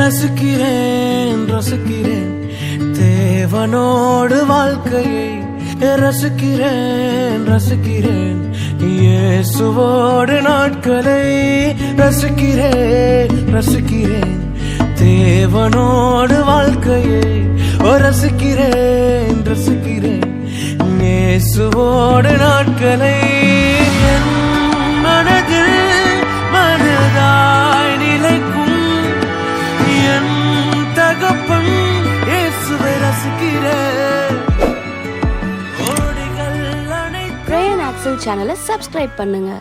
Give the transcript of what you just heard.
ரசிக்கிறேன் ரசிக்கிறேன் தேவனோடு வாழ்க்கையை ரசிக்கிறேன் ரசிக்கிறேன் இயேசுவோடு நாட்களை ரசிக்கிறேன் ரசிக்கிறேன் தேவனோடு வாழ்க்கையை ரசிக்கிறேன் ரசிக்கிறேன் இயேசுவோடு நாட்களை என் மனதில் மனதாய் நிலைக்கும் என் தகப்பன் இயேசுவை ரசிக்கிறேன். பிரேயன் ஆக்சல் சேனலை சப்ஸ்கிரைப் பண்ணுங்க.